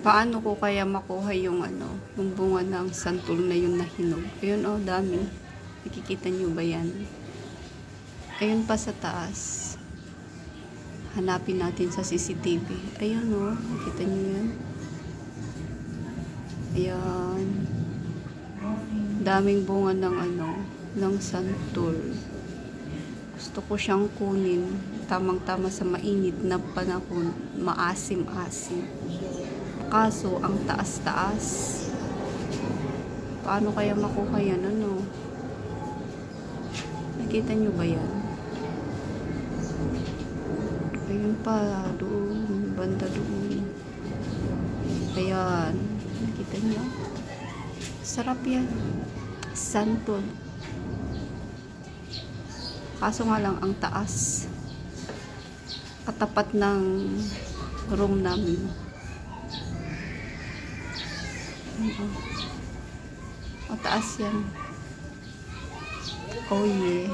Paano ko kaya makuha yung yung bunga ng santol na yun na hinog? Ayun oh, dami. Nakikita nyo ba yan? Ayun pa sa taas. Hanapin natin sa CCTV. Ayun oh, nakita nyo yan? Ayan. Daming bunga ng ng santol. Gusto ko siyang kunin. Tamang-tama sa mainit na panahon. Maasim-asim. Kaso, ang taas-taas. Paano kaya makuha yan? Nakita nyo ba yan? Ayun pa, doon. Banda doon. Ayan. Nakita nyo? Sarap yan. Santol. Kaso nga lang, ang taas. Katapat ng room namin. Mataas yan. Oh yeah.